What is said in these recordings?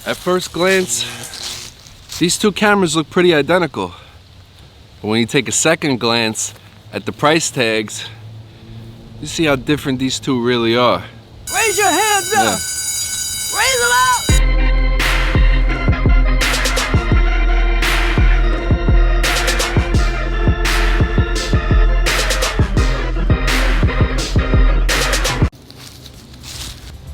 At first glance, these two cameras look pretty identical. But when you take a second glance at the price tags, you see how different these two really are. Raise your hands up! Raise them up!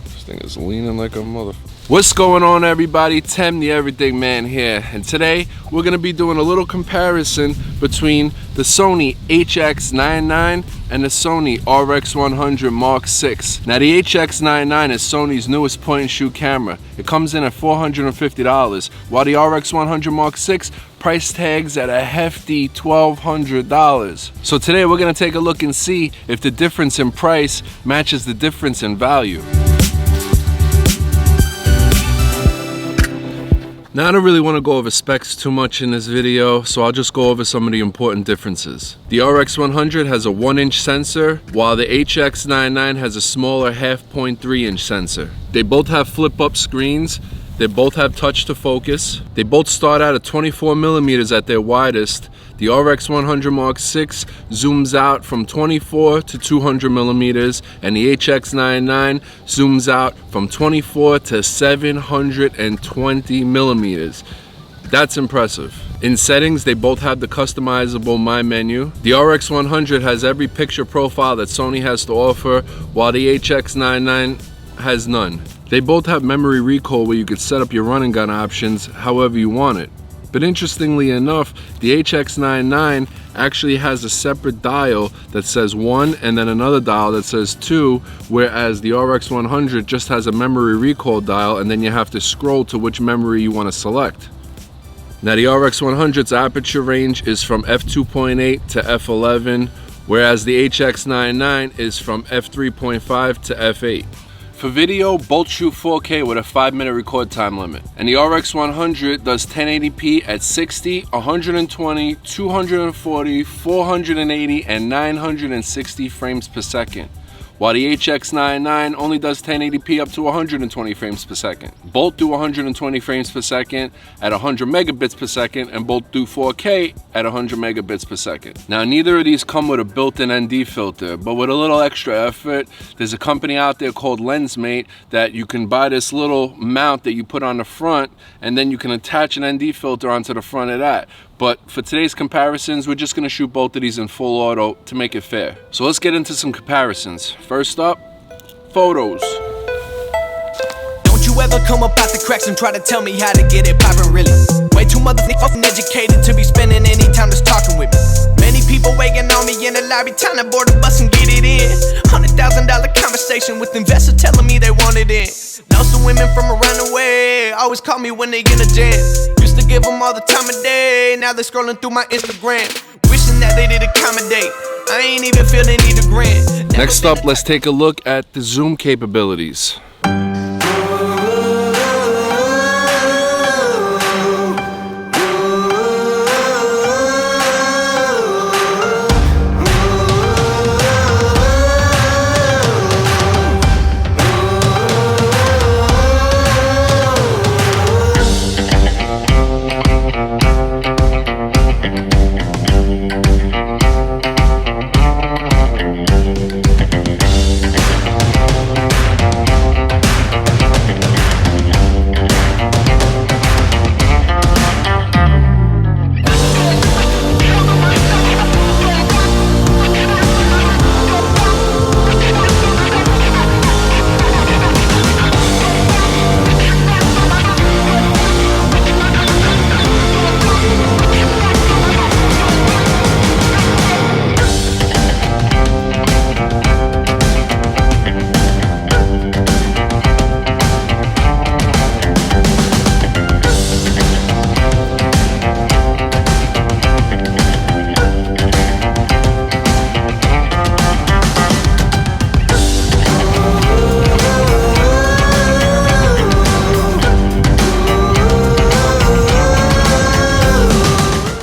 This thing is leaning like a motherfucker. What's going on, everybody? Tem the Everything Man here, and today we're gonna be doing a little comparison between the Sony HX99 and the Sony RX100 Mark VI. Now the HX99 is Sony's newest point and shoot camera. It comes in at $450, while the RX100 Mark VI price tags at a hefty $1,200. So today we're gonna take a look and see if the difference in price matches the difference in value. Now I don't really want to go over specs too much in this video, so I'll just go over some of the important differences. The RX100 has a 1-inch sensor, while the HX99 has a smaller 0.3-inch sensor. They both have flip-up screens. They both have touch to focus. They both start out at 24mm at their widest. The RX100 Mark VI zooms out from 24 to 200mm, and the HX99 zooms out from 24 to 720mm. That's impressive. In settings, they both have the customizable My Menu. The RX100 has every picture profile that Sony has to offer, while the HX99 has none. They both have memory recall where you could set up your run and gun options however you want it. But interestingly enough, the HX99 actually has a separate dial that says 1 and then another dial that says 2, whereas the RX100 just has a memory recall dial and then you have to scroll to which memory you want to select. Now the RX100's aperture range is from f2.8 to f11, whereas the HX99 is from f3.5 to f8. For video, both shoot 4K with a 5-minute record time limit. And the RX100 does 1080p at 60, 120, 240, 480, and 960 frames per second. While the HX99 only does 1080p up to 120 frames per second. Both do 120 frames per second at 100 megabits per second, and both do 4K at 100 megabits per second. Now, neither of these come with a built-in ND filter, but with a little extra effort, there's a company out there called LensMate that you can buy this little mount that you put on the front, and then you can attach an ND filter onto the front of that. But for today's comparisons, we're just gonna shoot both of these in full auto to make it fair. So let's get into some comparisons. First up, photos. Don't you ever come up out the cracks and try to tell me how to get it poppin' really. Way too motherfucking educated to be spending any time just talking with me. Many people waiting on me in the lobby, time to board the bus and get it in. $100,000 conversation with investors telling me they want it in. Know some women from around the way always call me when they in a jam. Used to give them all the time of day, now they're scrolling through my Instagram, wishing that they did accommodate. I ain't even feeling either grand. Next up, let's take a look at the zoom capabilities.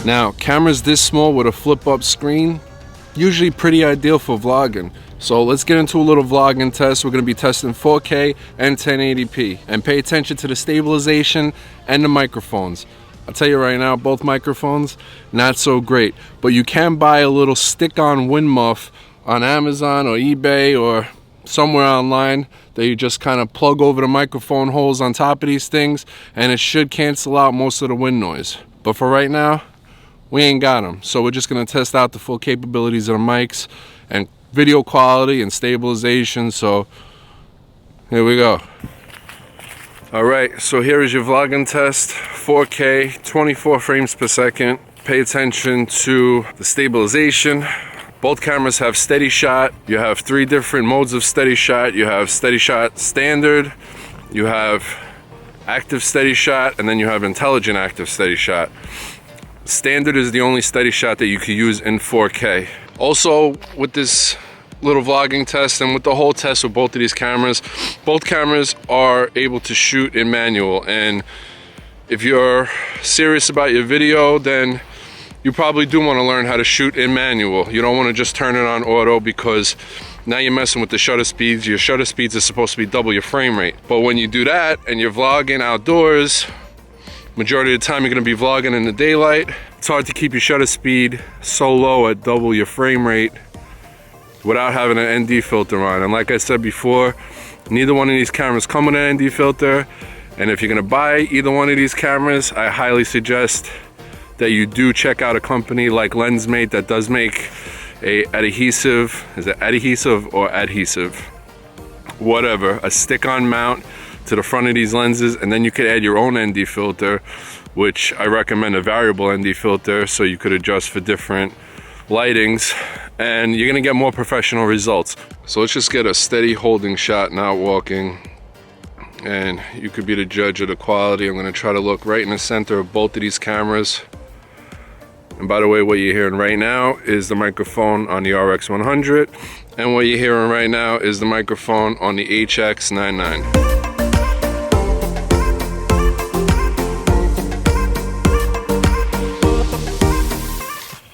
Now, cameras this small with a flip-up screen, usually pretty ideal for vlogging. So let's get into a little vlogging test. We're gonna be testing 4K and 1080p. And pay attention to the stabilization and the microphones. I'll tell you right now, both microphones, not so great. But you can buy a little stick-on wind muff on Amazon or eBay or somewhere online that you just kind of plug over the microphone holes on top of these things, and it should cancel out most of the wind noise. But for right now, we ain't got them. So we're just gonna test out the full capabilities of the mics and video quality and stabilization. So here we go. All right, so here is your vlogging test. 4K, 24 frames per second. Pay attention to the stabilization. Both cameras have steady shot. You have 3 different modes of steady shot. You have steady shot standard, you have active steady shot, and then you have intelligent active steady shot. Standard is the only steady shot that you can use in 4K. Also, with this little vlogging test and with the whole test with both of these cameras, both cameras are able to shoot in manual. And if you're serious about your video, then you probably do want to learn how to shoot in manual. You don't want to just turn it on auto, because now you're messing with the shutter speeds. Your shutter speeds are supposed to be double your frame rate. But when you do that and you're vlogging outdoors, majority of the time you're going to be vlogging in the daylight, it's hard to keep your shutter speed so low at double your frame rate without having an ND filter on. And like I said before, neither one of these cameras come with an ND filter. And if you're going to buy either one of these cameras, I highly suggest that you do check out a company like LensMate that does make a adhesive, is it adhesive or adhesive? Whatever, a stick-on mount to the front of these lenses, and then you could add your own ND filter, which I recommend a variable ND filter, so you could adjust for different lightings, and you're gonna get more professional results. So let's just get a steady holding shot, not walking, and you could be the judge of the quality. I'm gonna try to look right in the center of both of these cameras. And by the way, what you're hearing right now is the microphone on the RX100, and what you're hearing right now is the microphone on the HX99.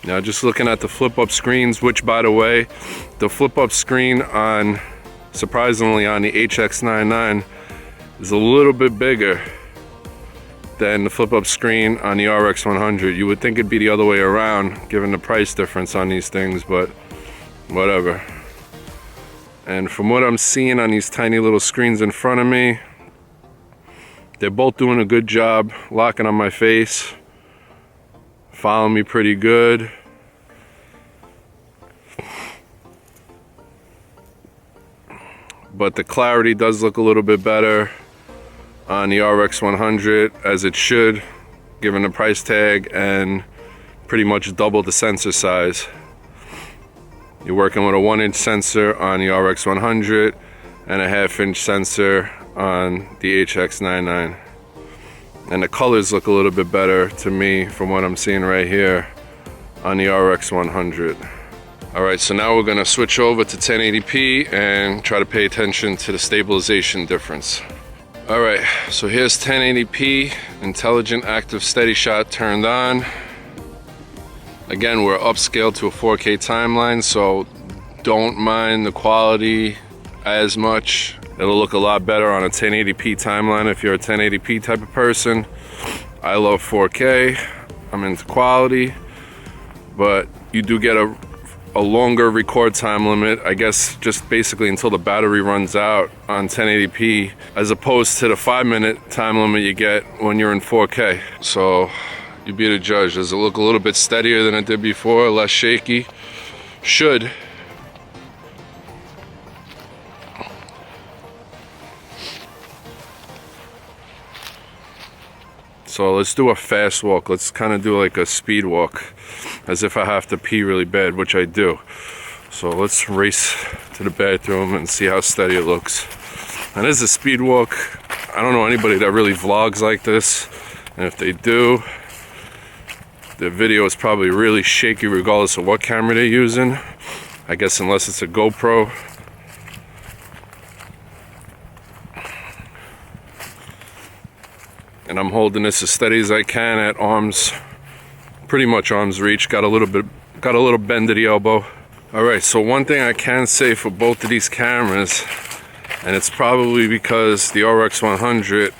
Now just looking at the flip-up screens, which by the way, the flip-up screen on, surprisingly, on the HX99 is a little bit bigger than the flip-up screen on the RX100. You would think it'd be the other way around, given the price difference on these things, but whatever. And from what I'm seeing on these tiny little screens in front of me, they're both doing a good job locking on my face, following me pretty good. But the clarity does look a little bit better on the RX100, as it should, given the price tag, and pretty much double the sensor size. You're working with a 1-inch sensor on the RX100 and a 1/2-inch sensor on the HX99. And the colors look a little bit better to me from what I'm seeing right here on the RX100. All right, so now we're gonna switch over to 1080p and try to pay attention to the stabilization difference. All right, so here's 1080p, intelligent active steady shot turned on. Again, we're upscaled to a 4K timeline, so don't mind the quality as much. It'll look a lot better on a 1080p timeline if you're a 1080p type of person. I love 4K, I'm into quality, but you do get a longer record time limit, I guess, just basically until the battery runs out on 1080p, as opposed to the 5-minute time limit you get when you're in 4K. So you be the judge. Does it look a little bit steadier than it did before, less shaky? Should. So let's do a fast walk. Let's kind of do like a speed walk, as if I have to pee really bad, which I do. So let's race to the bathroom and see how steady it looks. And this is a speed walk. I don't know anybody that really vlogs like this, and if they do, the video is probably really shaky regardless of what camera they're using. I guess unless it's a GoPro. And I'm holding this as steady as I can at arms, pretty much arm's reach. Got a little bend at the elbow. Alright, so one thing I can say for both of these cameras, and it's probably because the RX100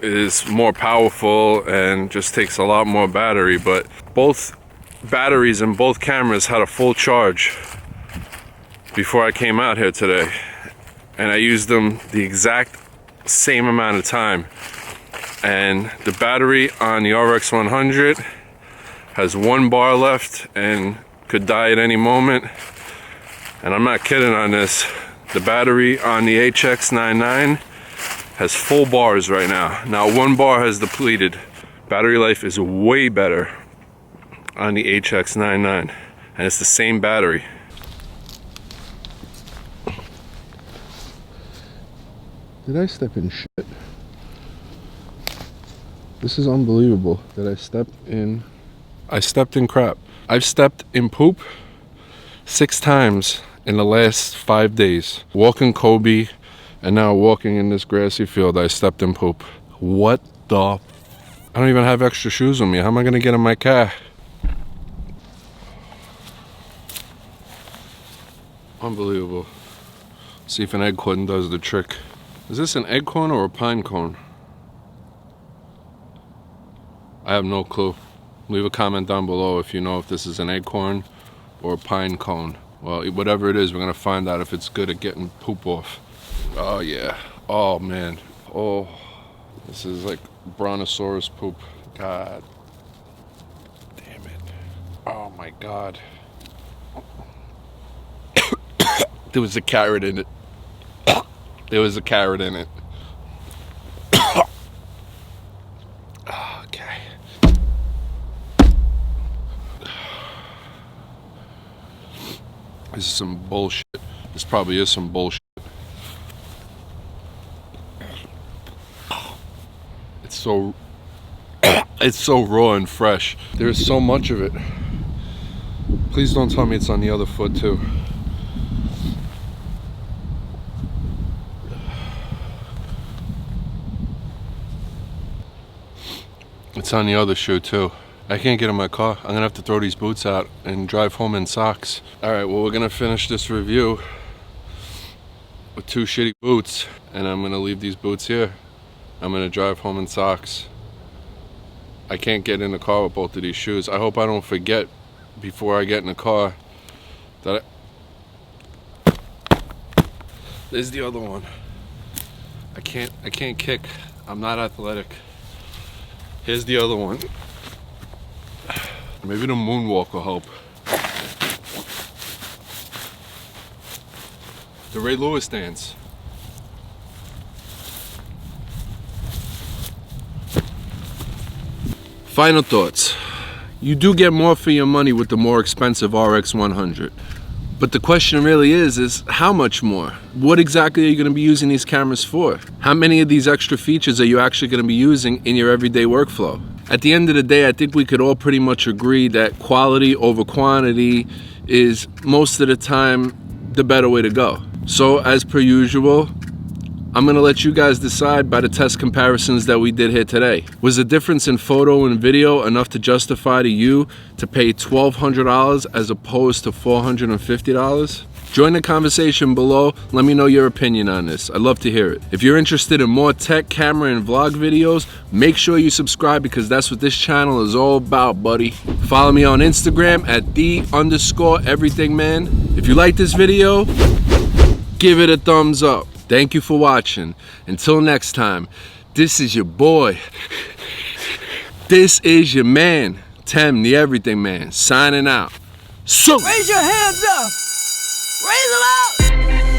is more powerful and just takes a lot more battery, but both batteries in both cameras had a full charge before I came out here today, and I used them the exact same amount of time. And the battery on the RX100 has 1 bar left and could die at any moment. And I'm not kidding on this. The battery on the HX99 has full bars right now. Now 1 bar has depleted. Battery life is way better on the HX99, and it's the same battery. Did I step in shit? This is unbelievable that I stepped in crap. I've stepped in poop 6 times in the last 5 days. Walking Kobe, and now walking in this grassy field, I stepped in poop. What the I don't even have extra shoes on me. How am I gonna get in my car? Unbelievable. See if an egg cone does the trick. Is this an egg cone or a pine cone? I have no clue. Leave a comment down below if you know if this is an acorn or a pine cone. Well, whatever it is, we're gonna find out if it's good at getting poop off. Oh yeah. Oh man. Oh, this is like brontosaurus poop. God damn it. Oh my God. There was a carrot in it. There was a carrot in it. Okay. This is some bullshit. This probably is some bullshit. It's so raw and fresh. There's so much of it. Please don't tell me it's on the other foot too. It's on the other shoe too. I can't get in my car. I'm gonna have to throw these boots out and drive home in socks. All right, well, we're gonna finish this review with 2 shitty boots, and I'm gonna leave these boots here. I'm gonna drive home in socks. I can't get in the car with both of these shoes. I hope I don't forget before I get in the car that There's the other one. I can't kick. I'm not athletic. Here's the other one. Maybe the moonwalk will help. The Ray Lewis dance. Final thoughts. You do get more for your money with the more expensive RX100. But the question really is how much more? What exactly are you going to be using these cameras for? How many of these extra features are you actually going to be using in your everyday workflow? At the end of the day, I think we could all pretty much agree that quality over quantity is most of the time the better way to go. So as per usual, I'm gonna let you guys decide by the test comparisons that we did here today. Was the difference in photo and video enough to justify to you to pay $1,200 as opposed to $450? Join the conversation below. Let me know your opinion on this. I'd love to hear it. If you're interested in more tech, camera, and vlog videos, make sure you subscribe because that's what this channel is all about, buddy. Follow me on Instagram at @the_everythingman. If you like this video, give it a thumbs up. Thank you for watching. Until next time, this is your boy. This is your man, Tem, the Everything Man, signing out. So Raise your hands up. Raise them out.